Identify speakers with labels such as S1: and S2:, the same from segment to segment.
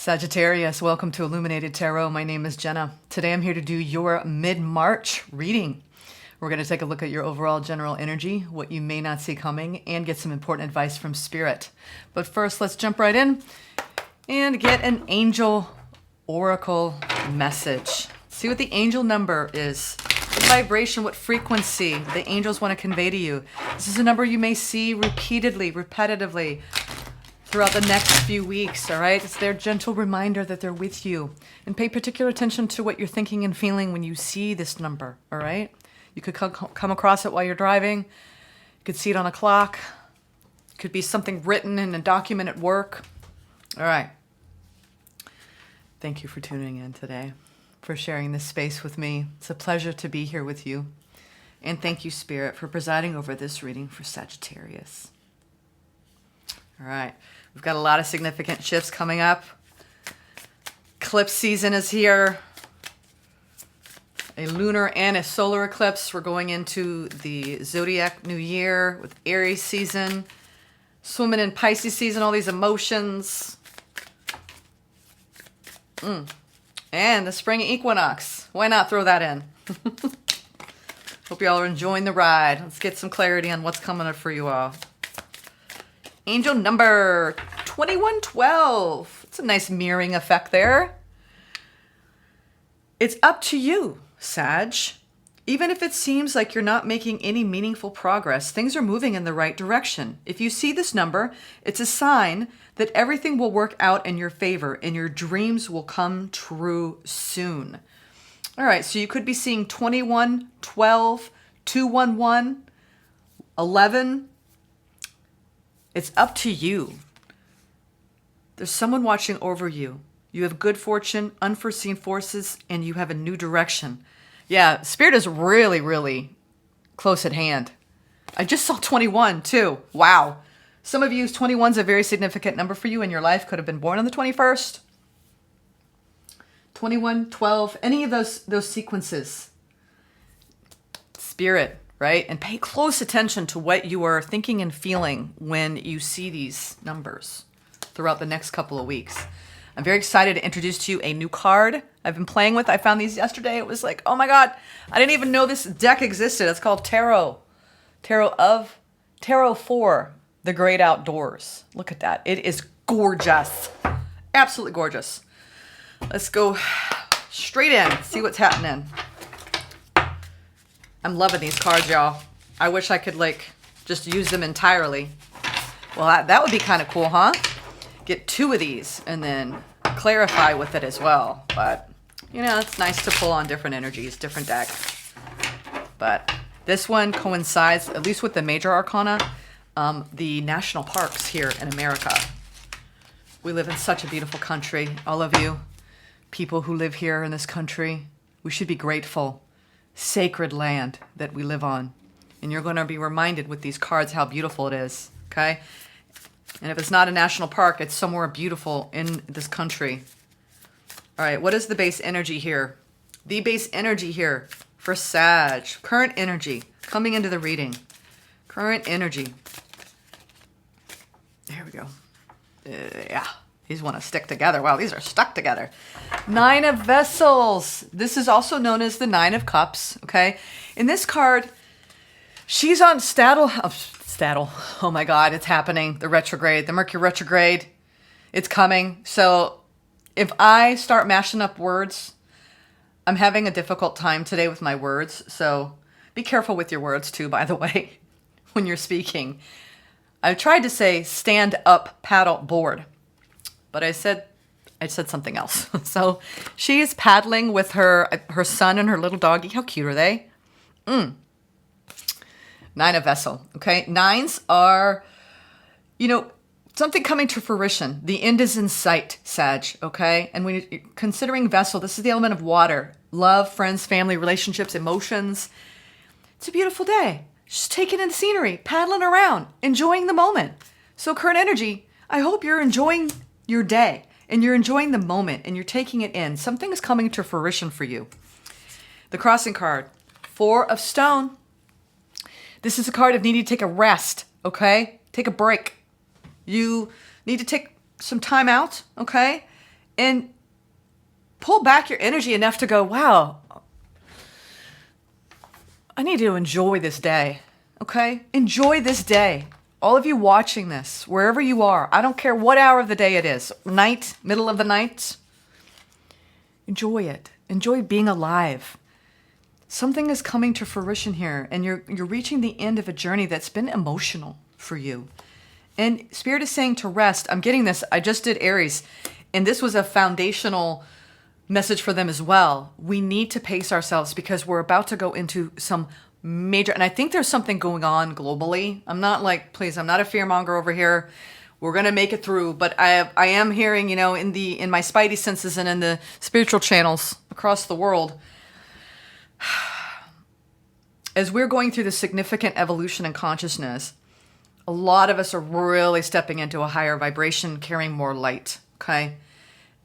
S1: Sagittarius, welcome to Illuminated Tarot. My name is Jenna. Today I'm here to do your mid-March reading. We're going to take a look at your overall general energy, what you may not see coming, and get some important advice from Spirit. But first, let's jump right in and get an angel oracle message. See what the angel number is, what vibration, what frequency the angels want to convey to you. This is a number you may see repeatedly, repetitively, throughout the next few weeks, all right? It's their gentle reminder that they're with you. And pay particular attention to what you're thinking and feeling when you see this number, all right? You could come across it while you're driving. You could see it on a clock. It could be something written in a document at work. All right. Thank you for tuning in today, for sharing this space with me. It's a pleasure to be here with you. And thank you, Spirit, for presiding over this reading for Sagittarius. All right. We've got a lot of significant shifts coming up. Eclipse season is here. A lunar and a solar eclipse. We're going into the zodiac new year with Aries season. Swimming in Pisces season, all these emotions. And the spring equinox. Why not throw that in? Hope y'all are enjoying the ride. Let's get some clarity on what's coming up for you all. Angel number 2112. It's a nice mirroring effect there. It's up to you, Sag. Even if it seems like you're not making any meaningful progress, things are moving in the right direction. If you see this number, it's a sign that everything will work out in your favor and your dreams will come true soon. All right, so you could be seeing 21, 12, 211, 11. It's up to you. There's someone watching over you. You have good fortune, unforeseen forces, and you have a new direction. Yeah, Spirit is really, really close at hand. I just saw 21 too. Wow. Some of you, 21 is a very significant number for you in your life. Could have been born on the 21st. 21, 12, any of those sequences. Spirit, right? And pay close attention to what you are thinking and feeling when you see these numbers throughout the next couple of weeks. I'm very excited to introduce to you a new card I've been playing with. I found these yesterday. It was like, oh my God, I didn't even know this deck existed. It's called Tarot. Tarot for the Great Outdoors. Look at that. It is gorgeous. Absolutely gorgeous. Let's go straight in, see what's happening. I'm loving these cards, y'all. I wish I could just use them entirely. Well, that would be kind of cool, huh? Get two of these and then clarify with it as well. But, it's nice to pull on different energies, different decks. But this one coincides, at least with the major arcana, the national parks here in America. We live in such a beautiful country. All of you people who live here in this country, we should be grateful. Sacred land that we live on. And you're going to be reminded with these cards how beautiful it is, okay? And if it's not a national park, it's somewhere beautiful in this country. All right, what is the base energy here? The base energy here for Sag. Current energy coming into the reading. Current energy. There we go. Yeah, these want to stick together. Wow, these are stuck together. 9 of Vessels. This is also known as the 9 of Cups, okay? In this card, she's on Staddle. Oh my God, it's happening. The retrograde, the Mercury retrograde. It's coming. So if I start mashing up words, I'm having a difficult time today with my words. So be careful with your words too, by the way, when you're speaking. I tried to say stand up paddle board, but I said something else. So she is paddling with her son and her little doggy. How cute are they? 9 of Vessel, okay? 9s are, something coming to fruition. The end is in sight, Sag, okay? And when you're considering Vessel, this is the element of water. Love, friends, family, relationships, emotions. It's a beautiful day. Just taking in the scenery, paddling around, enjoying the moment. So current energy, I hope you're enjoying your day and you're enjoying the moment and you're taking it in. Something is coming to fruition for you. The crossing card, 4 of Stone. This is a card of needing to take a rest, okay? Take a break. You need to take some time out, okay? And pull back your energy enough to go, wow, I need to enjoy this day. Okay? Enjoy this day. All of you watching this, wherever you are, I don't care what hour of the day it is, night, middle of the night, enjoy it. Enjoy being alive. Something is coming to fruition here, and you're reaching the end of a journey that's been emotional for you. And Spirit is saying to rest. I'm getting this. I just did Aries, and this was a foundational message for them as well. We need to pace ourselves because we're about to go into some major, and I think there's something going on globally. I'm not like, please, I'm not a fearmonger over here. We're going to make it through, but I am hearing, in my spidey senses and in the spiritual channels across the world, as we're going through this significant evolution in consciousness, a lot of us are really stepping into a higher vibration, carrying more light, okay?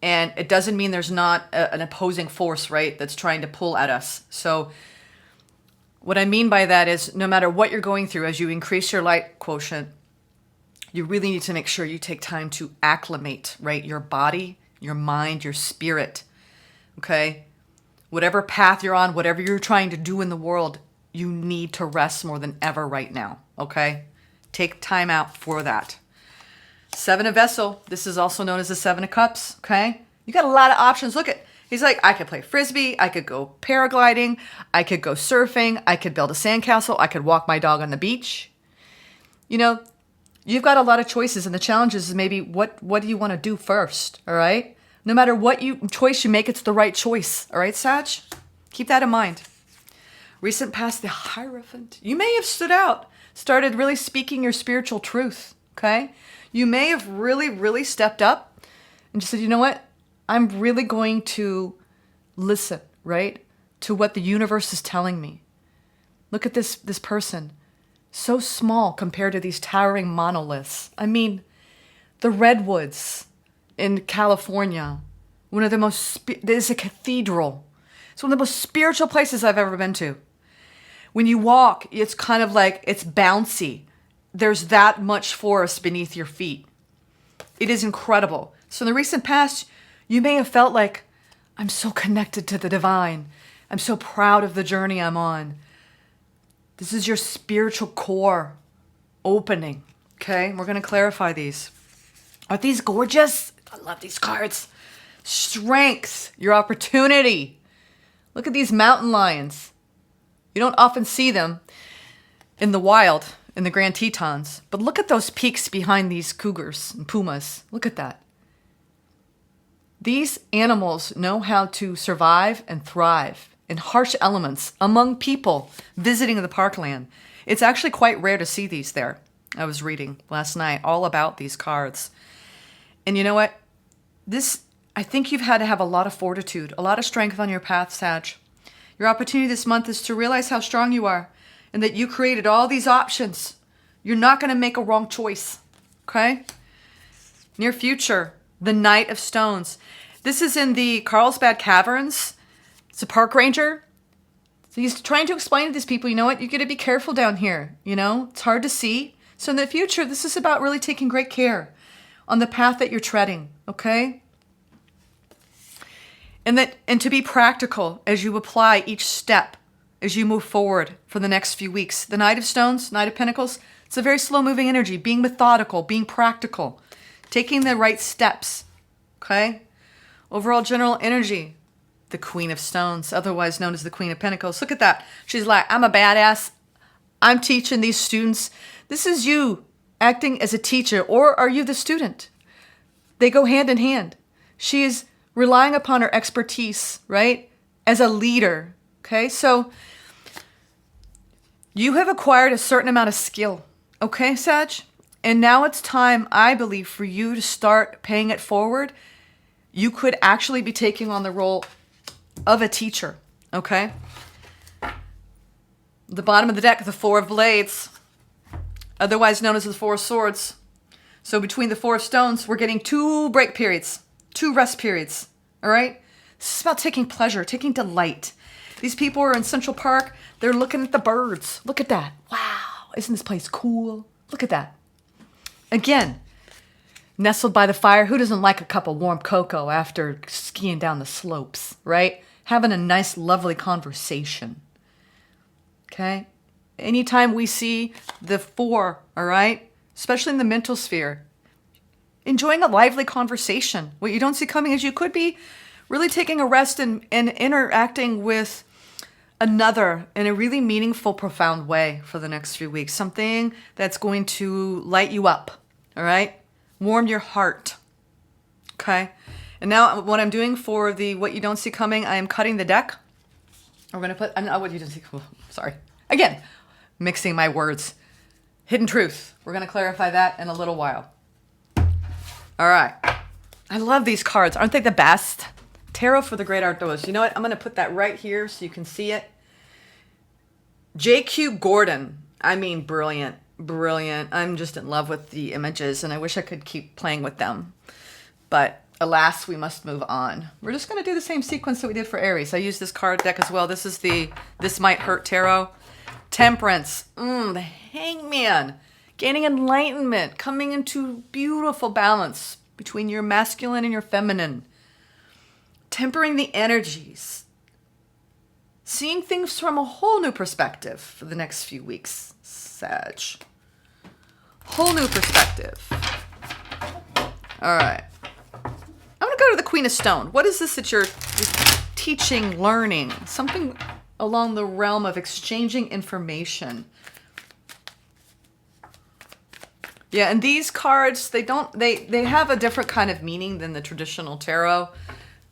S1: And it doesn't mean there's not an opposing force, right, that's trying to pull at us. So what I mean by that is no matter what you're going through, as you increase your light quotient, you really need to make sure you take time to acclimate, right? Your body, your mind, your spirit, okay? Whatever path you're on, whatever you're trying to do in the world, you need to rest more than ever right now, okay? Take time out for that. Seven of Vessel. This is also known as the Seven of Cups, okay? You got a lot of options. Look at, he's like, I could play Frisbee. I could go paragliding. I could go surfing. I could build a sandcastle. I could walk my dog on the beach. You've got a lot of choices, and the challenge is maybe what do you want to do first, all right? No matter what choice you make, it's the right choice, all right, Sag? Keep that in mind. Recent past, the Hierophant. You may have stood out, started really speaking your spiritual truth, okay? You may have really, really stepped up and just said, you know what? I'm really going to listen, right, to what the universe is telling me. Look at this person. So small compared to these towering monoliths. I mean, the redwoods in California, one of the most, there's a cathedral. It's one of the most spiritual places I've ever been to. When you walk, it's kind of like, it's bouncy. There's that much forest beneath your feet. It is incredible. So in the recent past, you may have felt like, I'm so connected to the divine. I'm so proud of the journey I'm on. This is your spiritual core opening, okay? We're going to clarify these. Aren't these gorgeous? I love these cards. Strength, your opportunity. Look at these mountain lions. You don't often see them in the wild, in the Grand Tetons, but look at those peaks behind these cougars and pumas. Look at that. These animals know how to survive and thrive in harsh elements among people visiting the parkland. It's actually quite rare to see these there. I was reading last night all about these cards. And you know what? I think you've had to have a lot of fortitude, a lot of strength on your path, Sag. Your opportunity this month is to realize how strong you are and that you created all these options. You're not going to make a wrong choice, okay? Near future, the Knight of Stones. This is in the Carlsbad Caverns. It's a park ranger. So he's trying to explain to these people, you know what? You got to be careful down here. It's hard to see. So in the future, this is about really taking great care on the path that you're treading, okay? And to be practical as you apply each step as you move forward for the next few weeks. The Knight of Stones, Knight of Pentacles, it's a very slow-moving energy, being methodical, being practical, taking the right steps, okay? Overall general energy, the Queen of Stones, otherwise known as the Queen of Pentacles. Look at that. She's like, I'm a badass. I'm teaching these students. This is you acting as a teacher, or are you the student? They go hand in hand. She is relying upon her expertise, right, as a leader, okay? So you have acquired a certain amount of skill, okay, Sag? And now it's time, I believe, for you to start paying it forward. You could actually be taking on the role of a teacher, okay? The bottom of the deck, the Four of Blades, otherwise known as the Four of Swords. So between the Four of Stones, we're getting 2 break periods, 2 rest periods, all right? This is about taking pleasure, taking delight. These people are in Central Park. They're looking at the birds. Look at that. Wow, isn't this place cool? Look at that. Again, nestled by the fire. Who doesn't like a cup of warm cocoa after skiing down the slopes, right? Having a nice, lovely conversation. Okay? Anytime we see the 4, all right? Especially in the mental sphere, enjoying a lively conversation. What you don't see coming is you could be really taking a rest and interacting with another in a really meaningful, profound way for the next few weeks. Something that's going to light you up, all right? Warm your heart, okay? And now what I'm doing for the what you don't see coming, I am cutting the deck. We're going to put, what you don't see, sorry. Again, mixing my words. Hidden truth. We're going to clarify that in a little while. All right. I love these cards. Aren't they the best? Tarot for the Great Outdoors. You know what? I'm going to put that right here so you can see it. J.Q. Gordon. I mean, brilliant. Brilliant. I'm just in love with the images, and I wish I could keep playing with them. But alas, we must move on. We're just going to do the same sequence that we did for Aries. I use this card deck as well. This is the This Might Hurt Tarot. Temperance. The Hangman. Gaining enlightenment. Coming into beautiful balance between your masculine and your feminine. Tempering the energies. Seeing things from a whole new perspective for the next few weeks, Sag. Whole new perspective. All right. I'm going to go to the Queen of Stone. What is this that you're teaching, learning? Something along the realm of exchanging information. Yeah, and these cards, they have a different kind of meaning than the traditional tarot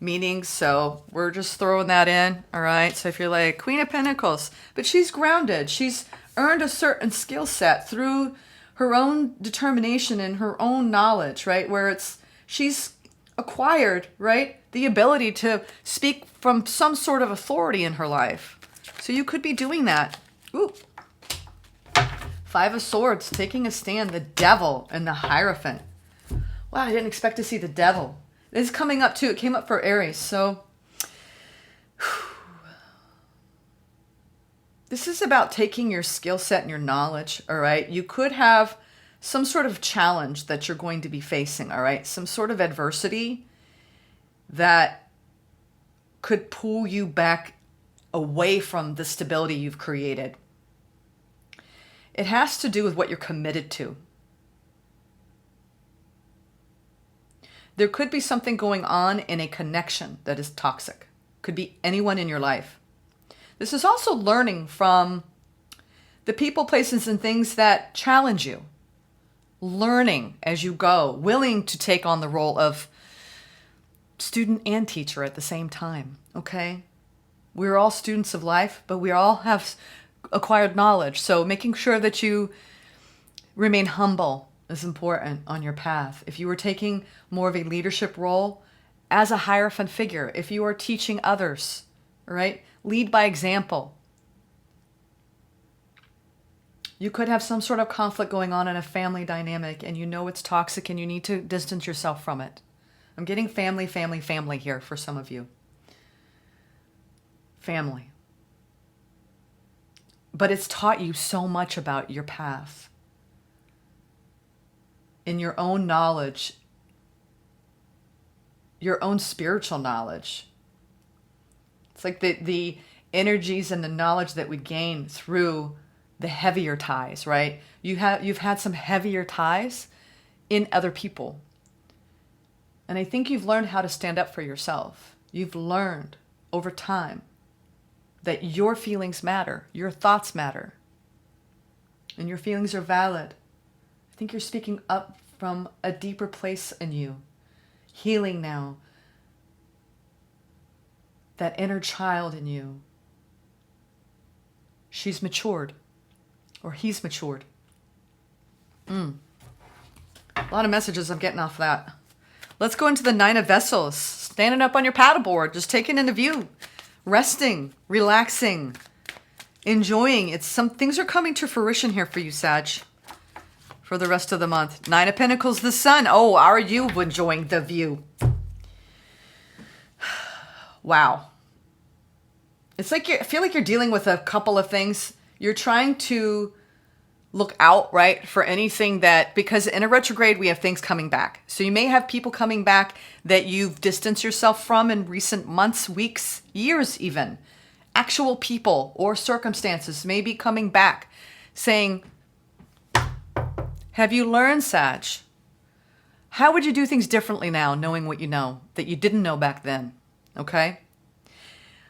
S1: meaning, so we're just throwing that in, all right? So if you're like, Queen of Pentacles, but she's grounded. She's earned a certain skill set through her own determination and her own knowledge, right? Where she's acquired, right? The ability to speak from some sort of authority in her life. So you could be doing that. Ooh. 5 of Swords, taking a stand, the Devil and the Hierophant. Wow, I didn't expect to see the Devil. It's coming up too. It came up for Aries. So this is about taking your skill set and your knowledge, all right? You could have some sort of challenge that you're going to be facing, all right? Some sort of adversity that could pull you back away from the stability you've created. It has to do with what you're committed to. There could be something going on in a connection that is toxic. Could be anyone in your life. This is also learning from the people, places, and things that challenge you. Learning as you go. Willing to take on the role of student and teacher at the same time. Okay? We're all students of life, but we all have acquired knowledge. So making sure that you remain humble is important on your path. If you are taking more of a leadership role as a Hierophant figure, if you are teaching others, right? Lead by example. You could have some sort of conflict going on in a family dynamic and you know it's toxic and you need to distance yourself from it. I'm getting family here for some of you. Family. But it's taught you so much about your path. In your own knowledge, your own spiritual knowledge. It's like the energies and the knowledge that we gain through the heavier ties, right? You've had some heavier ties in other people. And I think you've learned how to stand up for yourself. You've learned over time that your feelings matter, your thoughts matter, and your feelings are valid. I think you're speaking up from a deeper place in you, healing now that inner child in you. She's matured, or he's matured. A lot of messages I'm getting off that. Let's go into the 9 of Vessels. Standing up on your paddleboard, just taking in the view, resting, relaxing, enjoying. Some things are coming to fruition here for you, Sag, for the rest of the month. 9 of Pentacles, the Sun. Oh, are you enjoying the view? Wow. It's like I feel like you're dealing with a couple of things. You're trying to look out, right, for anything that, because in a retrograde, we have things coming back. So you may have people coming back that you've distanced yourself from in recent months, weeks, years even. Actual people or circumstances may be coming back saying, have you learned, Sag? How would you do things differently now, knowing what you know that you didn't know back then? Okay?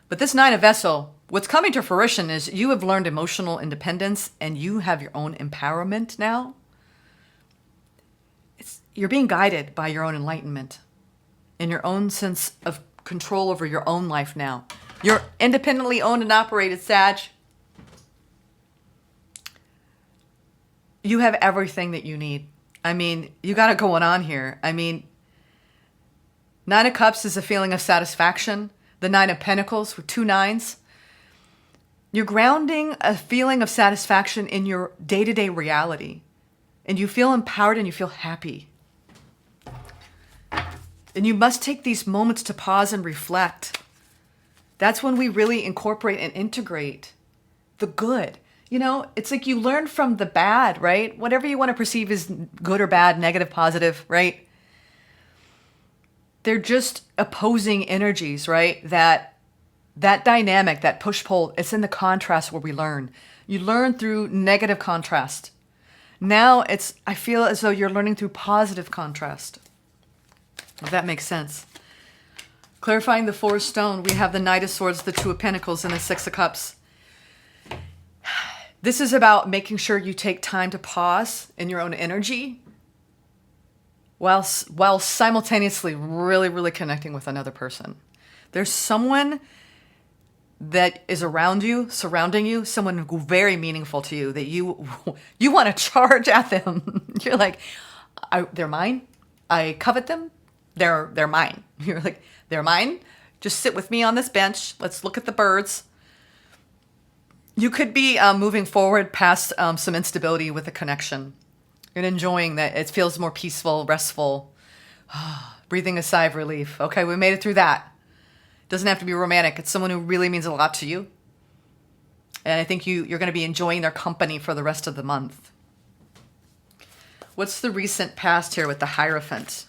S1: But this Nine of Vessel, what's coming to fruition is you have learned emotional independence and you have your own empowerment now. You're being guided by your own enlightenment and your own sense of control over your own life now. You're independently owned and operated, Sag. You have everything that you need. I mean, you got it going on here. I mean, Nine of Cups is a feeling of satisfaction. The Nine of Pentacles with 2 nines. You're grounding a feeling of satisfaction in your day-to-day reality. And you feel empowered and you feel happy. And you must take these moments to pause and reflect. That's when we really incorporate and integrate the good. You know, it's like you learn from the bad, right? Whatever you want to perceive as good or bad, negative, positive, right? They're just opposing energies, right? That dynamic, that push-pull, it's in the contrast where we learn. You learn through negative contrast. Now I feel as though you're learning through positive contrast. If that makes sense. Clarifying the 4 stone, we have the Knight of Swords, the 2 of Pentacles, and the 6 of Cups. This is about making sure you take time to pause in your own energy while simultaneously really, really connecting with another person. There's someone that is around you, surrounding you, someone very meaningful to you that you want to charge at them. You're like, they're mine. I covet them. They're mine. You're like, they're mine. Just sit with me on this bench. Let's look at the birds. You could be moving forward past some instability with a connection and enjoying that. It feels more peaceful, restful, breathing a sigh of relief. Okay, we made it through that. Doesn't have to be romantic. It's someone who really means a lot to you. And I think you're going to be enjoying their company for the rest of the month. What's the recent past here with the Hierophant?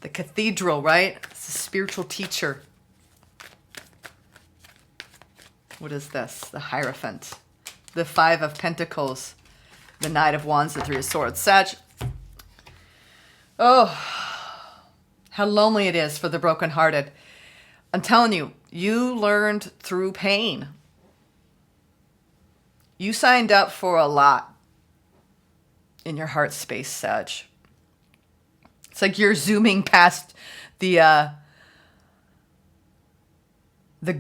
S1: The Cathedral, right? It's a spiritual teacher. What is this? The Hierophant. The 5 of Pentacles. The Knight of Wands, the 3 of Swords. Sag. Oh, how lonely it is for the brokenhearted. I'm telling you, you learned through pain. You signed up for a lot in your heart space, Sag. It's like you're zooming past the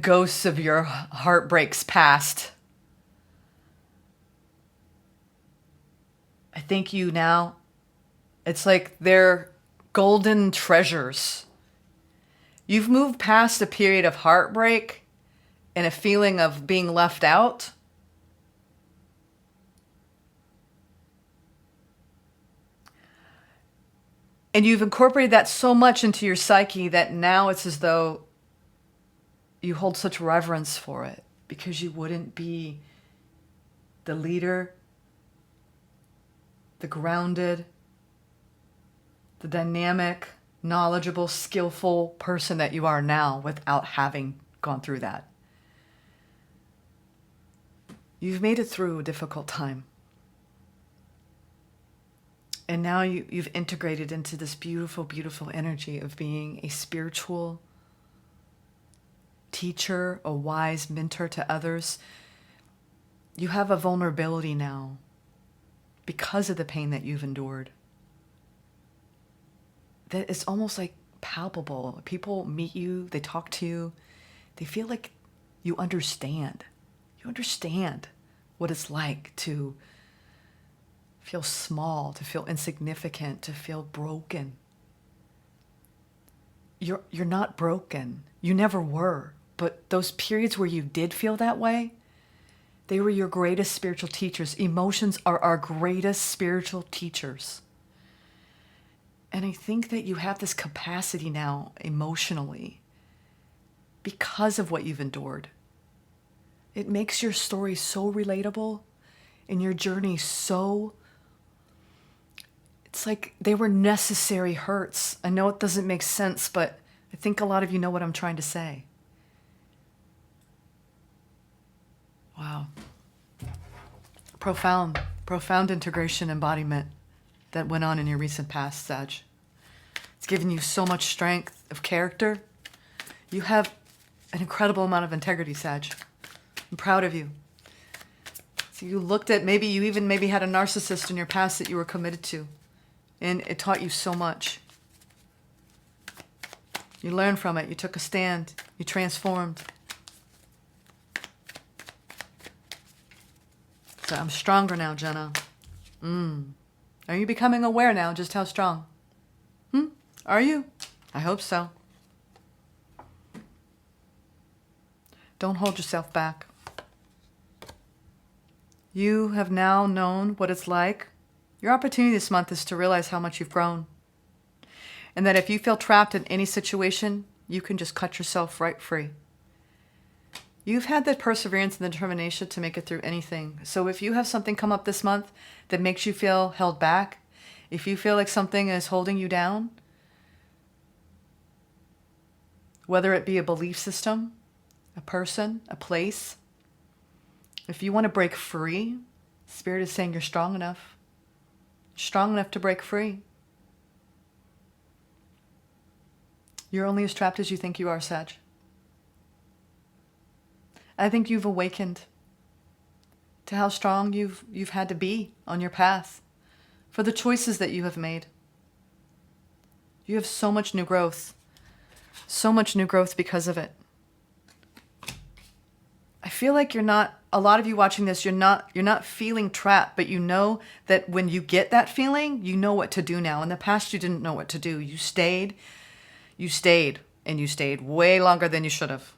S1: ghosts of your heartbreaks past. I think you now, it's like they're golden treasures. You've moved past a period of heartbreak and a feeling of being left out. And you've incorporated that so much into your psyche that now it's as though you hold such reverence for it because you wouldn't be the leader, the grounded, the dynamic, knowledgeable, skillful person that you are now without having gone through that. You've made it through a difficult time. And now you've integrated into this beautiful, beautiful energy of being a spiritual teacher, a wise mentor to others. You have a vulnerability now because of the pain that you've endured. That it's almost like palpable. People meet you, they talk to you, they feel like you understand. You understand what it's like to feel small, to feel insignificant, to feel broken. You're not broken. You never were. But those periods where you did feel that way, they were your greatest spiritual teachers. Emotions are our greatest spiritual teachers. And I think that you have this capacity now emotionally because of what you've endured. It makes your story so relatable. in your journey so, it's like they were necessary hurts. I know it doesn't make sense, but I think a lot of you know what I'm trying to say. Wow. Profound integration embodiment that went on in your recent past, Sag. It's given you so much strength of character. You have an incredible amount of integrity, Sag. I'm proud of you. So you looked at, maybe you even had a narcissist in your past that you were committed to, and it taught you so much. You learned from it. You took a stand. You transformed. So I'm stronger now, Jenna. Are you becoming aware now just how strong? Are you? I hope so. Don't hold yourself back. You have now known what it's like. Your opportunity this month is to realize how much you've grown. And that if you feel trapped in any situation, you can just cut yourself right free. You've had the perseverance and the determination to make it through anything. So if you have something come up this month that makes you feel held back, if you feel like something is holding you down, whether it be a belief system, a person, a place, if you want to break free, Spirit is saying you're strong enough. Strong enough to break free. You're only as trapped as you think you are, Sag. I think you've awakened to how strong you've had to be on your path for the choices that you have made. You have so much new growth because of it. I feel like a lot of you watching this, you're not feeling trapped, but you know that when you get that feeling, you know what to do now. In the past, you didn't know what to do. You stayed, and you stayed way longer than you should have.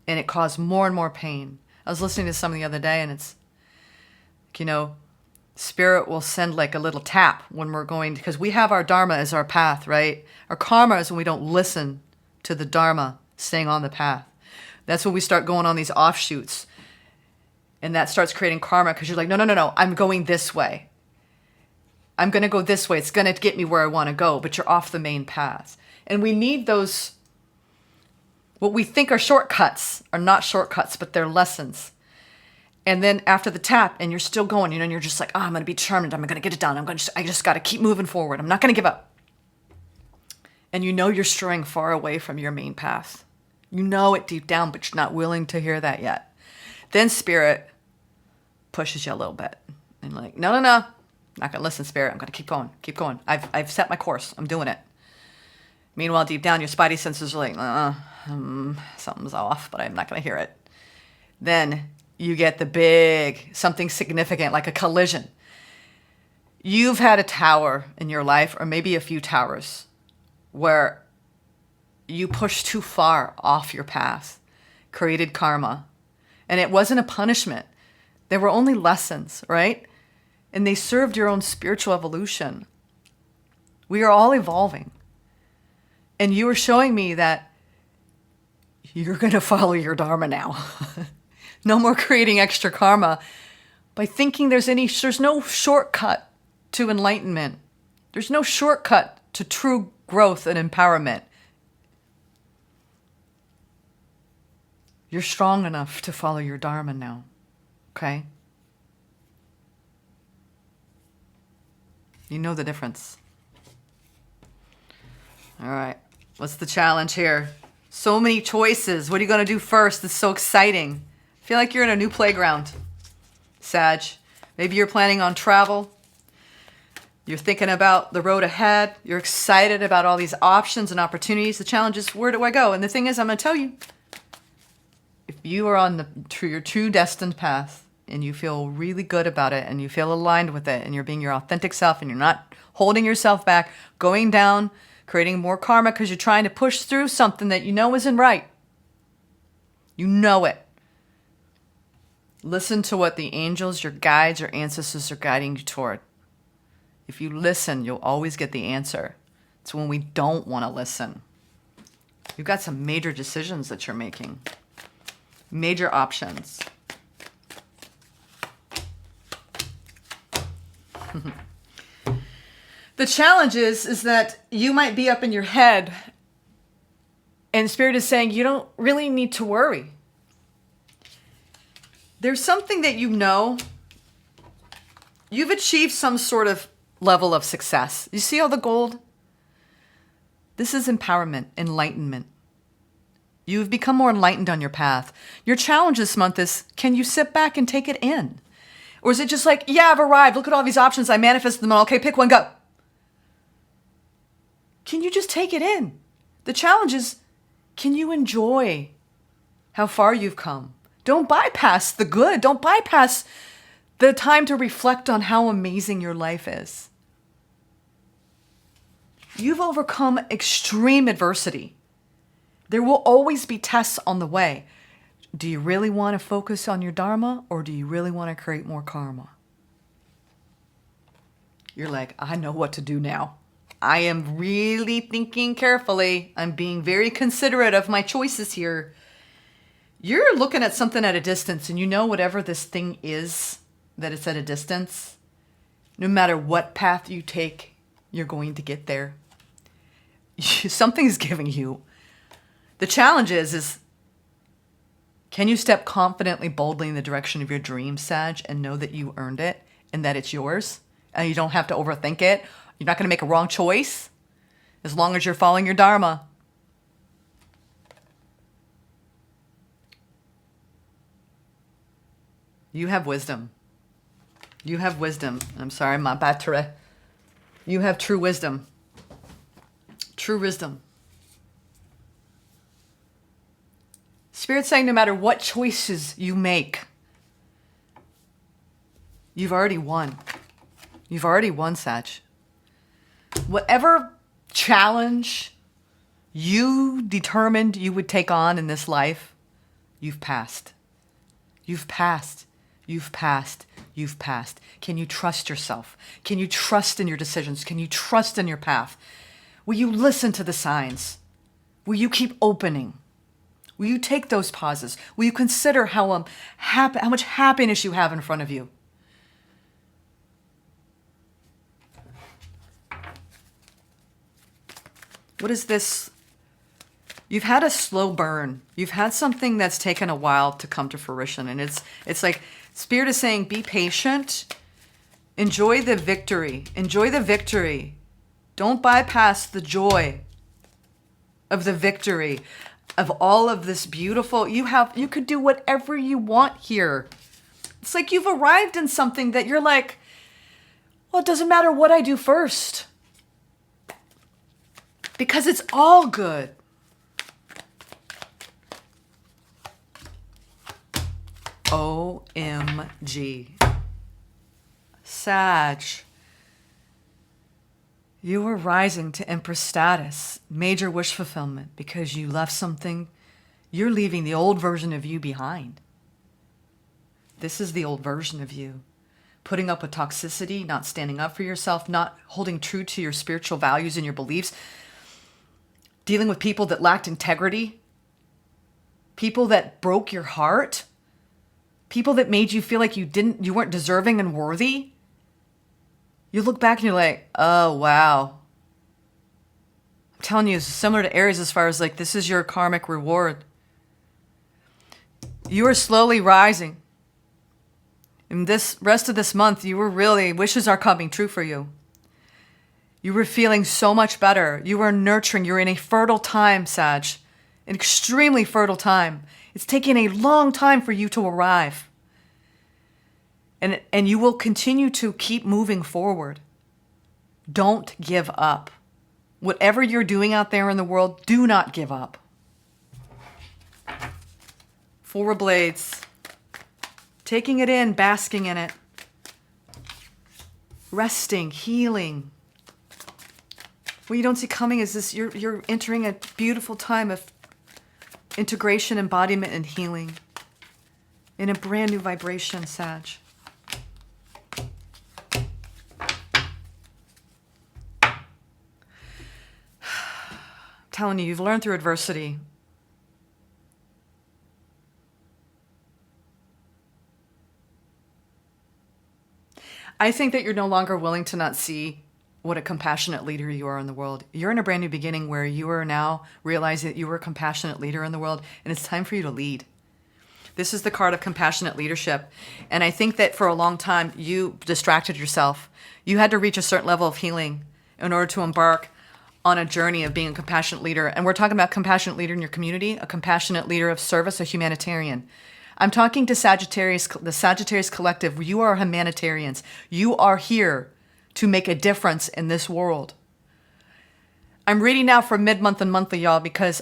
S1: And it caused more and more pain. I was listening to something the other day, and it's, Spirit will send like a little tap when we're going, because we have our Dharma as our path, right? Our karma is when we don't listen to the Dharma, staying on the path. That's when we start going on these offshoots. And that starts creating karma, because you're like, no, I'm going this way. I'm going to go this way. It's going to get me where I want to go, but you're off the main path. And we need those, what we think are shortcuts are not shortcuts, but they're lessons. And then after the tap, and you're still going, and you're just like, I'm going to be determined. I'm going to get it done. I just got to keep moving forward. I'm not going to give up. And you're straying far away from your main path. You know it deep down, but you're not willing to hear that yet. Then Spirit pushes you a little bit. And like, no. Not going to listen, Spirit. I'm going to keep going. I've set my course. I'm doing it. Meanwhile, deep down, your spidey senses are like, something's off, but I'm not going to hear it. Then you get the big, something significant, like a collision. You've had a tower in your life, or maybe a few towers, where you pushed too far off your path, created karma. And it wasn't a punishment. They were only lessons, right? And they served your own spiritual evolution. We are all evolving. And you were showing me that you're going to follow your Dharma now. No more creating extra karma by thinking there's no shortcut to enlightenment. There's no shortcut to true growth and empowerment. You're strong enough to follow your Dharma now. Okay? You know the difference. All right. What's the challenge here? So many choices. What are you going to do first? It's so exciting. I feel like you're in a new playground, Sag. Maybe you're planning on travel. You're thinking about the road ahead. You're excited about all these options and opportunities. The challenge is, where do I go? And the thing is, I'm going to tell you, if you are on your true destined path and you feel really good about it and you feel aligned with it and you're being your authentic self and you're not holding yourself back, going down, creating more karma because you're trying to push through something that you know isn't right. You know it. Listen to what the angels, your guides, your ancestors are guiding you toward. If you listen, you'll always get the answer. It's when we don't want to listen. You've got some major decisions that you're making. Major options. The challenge is that you might be up in your head and Spirit is saying you don't really need to worry. There's something that you know. You've achieved some sort of level of success. You see all the gold? This is empowerment, enlightenment. You've become more enlightened on your path. Your challenge this month is, can you sit back and take it in? Or is it just like, yeah, I've arrived. Look at all these options. I manifested them all. Okay, pick one, go. Can you just take it in? The challenge is, can you enjoy how far you've come? Don't bypass the good. Don't bypass the time to reflect on how amazing your life is. You've overcome extreme adversity. There will always be tests on the way. Do you really want to focus on your dharma, or do you really want to create more karma? You're like, I know what to do now. I am really thinking carefully. I'm being very considerate of my choices here. You're looking at something at a distance, and you know whatever this thing is, that it's at a distance. No matter what path you take, you're going to get there. Something's giving you. The challenge is can you step confidently, boldly in the direction of your dream, Sag, and know that you earned it and that it's yours, and you don't have to overthink it. You're not going to make a wrong choice as long as you're following your dharma. You have wisdom. You have wisdom. I'm sorry, ma battere. You have true wisdom. True wisdom. Spirit's saying no matter what choices you make, you've already won. You've already won, Sag. Whatever challenge you determined you would take on in this life, you've passed. You've passed. You've passed. You've passed. Can you trust yourself? Can you trust in your decisions? Can you trust in your path? Will you listen to the signs? Will you keep opening? Will you take those pauses? Will you consider how much happiness you have in front of you? What is this? You've had a slow burn. You've had something that's taken a while to come to fruition. And it's like Spirit is saying, be patient. Enjoy the victory. Enjoy the victory. Don't bypass the joy of the victory, of all of this beautiful. You could do whatever you want here. It's like you've arrived in something that you're like, well, it doesn't matter what I do first, because it's all good. OMG. Sag. You are rising to Empress status, major wish fulfillment, because you left something. You're leaving the old version of you behind. This is the old version of you. Putting up with toxicity, not standing up for yourself, not holding true to your spiritual values and your beliefs. Dealing with people that lacked integrity. People that broke your heart. People that made you feel like you weren't deserving and worthy. You look back and you're like, oh, wow. I'm telling you, it's similar to Aries as far as like, this is your karmic reward. You are slowly rising. In this rest of this month, wishes are coming true for you. You were feeling so much better. You were nurturing. You're in a fertile time, Sag. An extremely fertile time. It's taking a long time for you to arrive. And you will continue to keep moving forward. Don't give up. Whatever you're doing out there in the world, do not give up. Four of Blades. Taking it in, basking in it. Resting, healing. What you don't see coming is this, you're entering a beautiful time of integration, embodiment, and healing. In a brand new vibration, Sag. Telling you, you've learned through adversity. I think that you're no longer willing to not see what a compassionate leader you are in the world. You're in a brand new beginning where you are now realizing that you are a compassionate leader in the world, and it's time for you to lead. This is the card of compassionate leadership. And I think that for a long time, you distracted yourself. You had to reach a certain level of healing in order to embark on a journey of being a compassionate leader. And we're talking about compassionate leader in your community, a compassionate leader of service, a humanitarian. I'm talking to Sagittarius, the Sagittarius Collective. You are humanitarians. You are here to make a difference in this world. I'm reading now for mid-month and monthly, y'all, because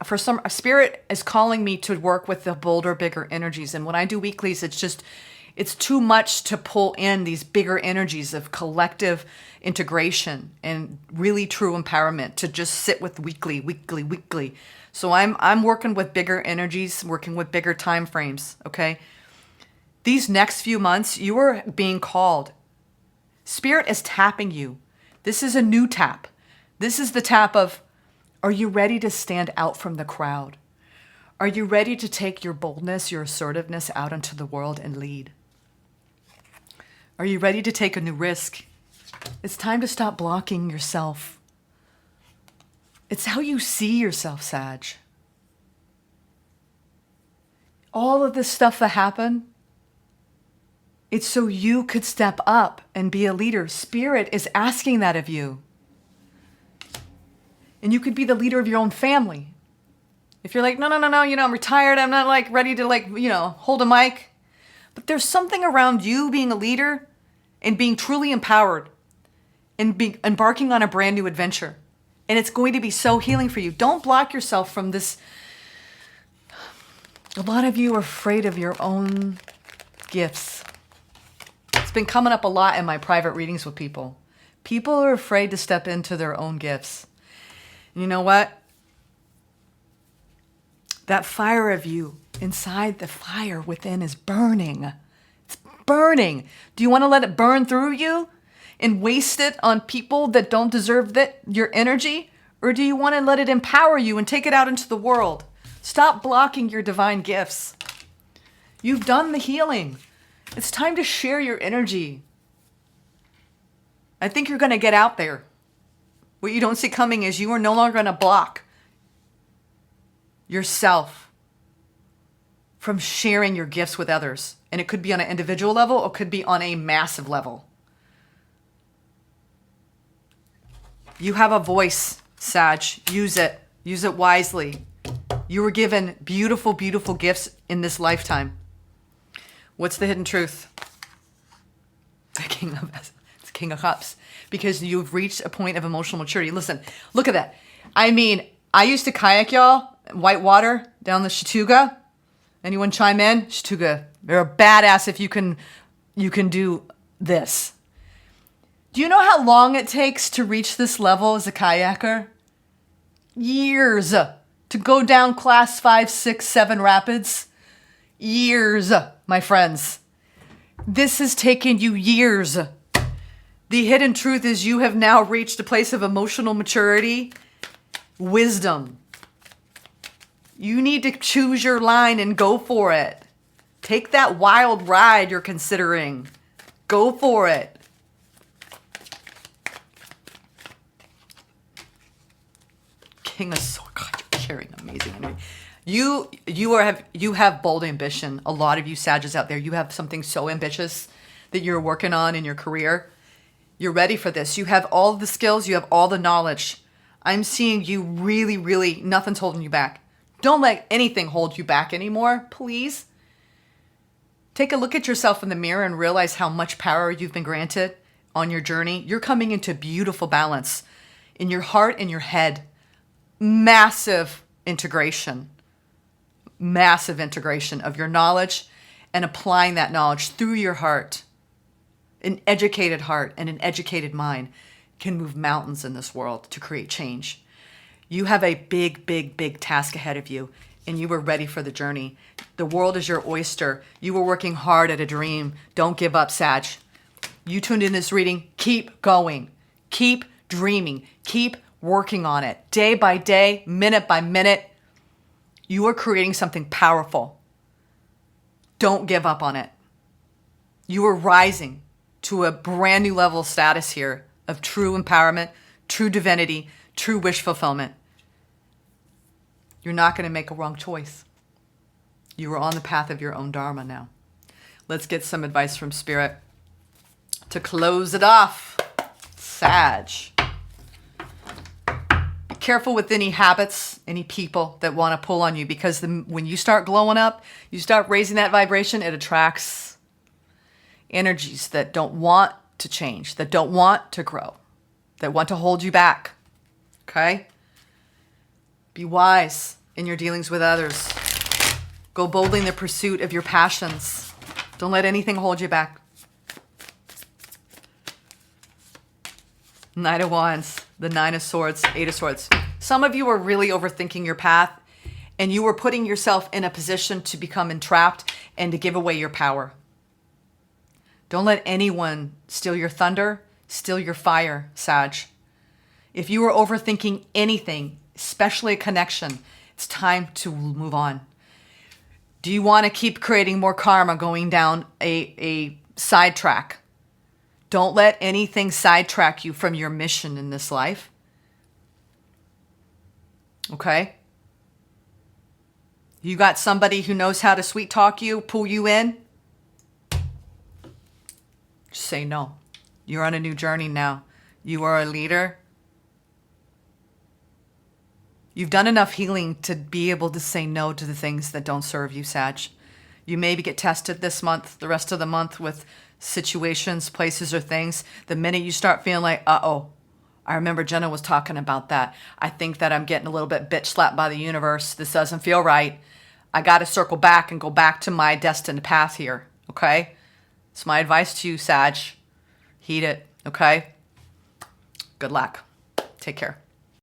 S1: for some, Spirit is calling me to work with the bolder, bigger energies. And when I do weeklies, it's too much to pull in these bigger energies of collective integration and really true empowerment to just sit with weekly. So I'm working with bigger energies, working with bigger time frames, okay? These next few months, you are being called. Spirit is tapping you. This is a new tap. This is the tap of, are you ready to stand out from the crowd? Are you ready to take your boldness, your assertiveness out into the world and lead? Are you ready to take a new risk? It's time to stop blocking yourself. It's how you see yourself, Sag. All of this stuff that happened, it's so you could step up and be a leader. Spirit is asking that of you. And you could be the leader of your own family. If you're like, no, I'm retired. I'm not ready to hold a mic. But there's something around you being a leader and being truly empowered and embarking on a brand new adventure. And it's going to be so healing for you. Don't block yourself from this. A lot of you are afraid of your own gifts. It's been coming up a lot in my private readings with people. People are afraid to step into their own gifts. And you know what? That fire of you inside, the fire within is burning. It's burning. Do you want to let it burn through you and waste it on people that don't deserve your energy? Or do you want to let it empower you and take it out into the world? Stop blocking your divine gifts. You've done the healing. It's time to share your energy. I think you're going to get out there. What you don't see coming is you are no longer going to block yourself from sharing your gifts with others. And it could be on an individual level or it could be on a massive level. You have a voice, Sag. Use it. Use it wisely. You were given beautiful, beautiful gifts in this lifetime. What's the hidden truth? It's King of Cups. Because you've reached a point of emotional maturity. Listen, look at that. I mean, I used to kayak, y'all, white water down the Chattooga. Anyone chime in? Chattooga, you're a badass if you can do this. Do you know how long it takes to reach this level as a kayaker? Years. To go down class 5, 6, 7 rapids. Years, my friends. This has taken you years. The hidden truth is you have now reached a place of emotional maturity, wisdom. You need to choose your line and go for it. Take that wild ride you're considering. Go for it. King of Swords. God, you're carrying amazing energy. You have bold ambition. A lot of you Sagittarius out there, you have something so ambitious that you're working on in your career. You're ready for this. You have all the skills. You have all the knowledge. I'm seeing you really, really, nothing's holding you back. Don't let anything hold you back anymore, please. Take a look at yourself in the mirror and realize how much power you've been granted on your journey. You're coming into beautiful balance in your heart and your head. Massive integration of your knowledge and applying that knowledge through your heart. An educated heart and an educated mind can move mountains in this world to create change. You have a big, big, big task ahead of you, and you were ready for the journey. The world is your oyster. You were working hard at a dream. Don't give up, Sag. You tuned in this reading. Keep going. Keep dreaming. Keep working on it. Day by day, minute by minute. You are creating something powerful. Don't give up on it. You are rising. to a brand new level of status here of true empowerment, true divinity, true wish fulfillment. You're not going to make a wrong choice. You are on the path of your own dharma now. Let's get some advice from Spirit to close it off. Sag. Be careful with any habits, any people that want to pull on you, because when you start glowing up, you start raising that vibration, it attracts energies that don't want to change, that don't want to grow, that want to hold you back. Okay? Be wise in your dealings with others. Go boldly in the pursuit of your passions. Don't let anything hold you back. Knight of Wands, the Nine of Swords, Eight of Swords. Some of you are really overthinking your path, and you are putting yourself in a position to become entrapped and to give away your power. Don't let anyone steal your thunder, steal your fire, Sag. If you are overthinking anything, especially a connection, it's time to move on. Do you want to keep creating more karma going down a sidetrack? Don't let anything sidetrack you from your mission in this life. Okay? You got somebody who knows how to sweet talk you, pull you in? Just say no. You're on a new journey now. You are a leader. You've done enough healing to be able to say no to the things that don't serve you, Sag. You maybe get tested this month, the rest of the month, with situations, places, or things. The minute you start feeling like, uh-oh, I remember Jenna was talking about that. I think that I'm getting a little bit bitch slapped by the universe. This doesn't feel right. I got to circle back and go back to my destined path here, okay? It's my advice to you, Sag. Heed it, okay? Good luck. Take care.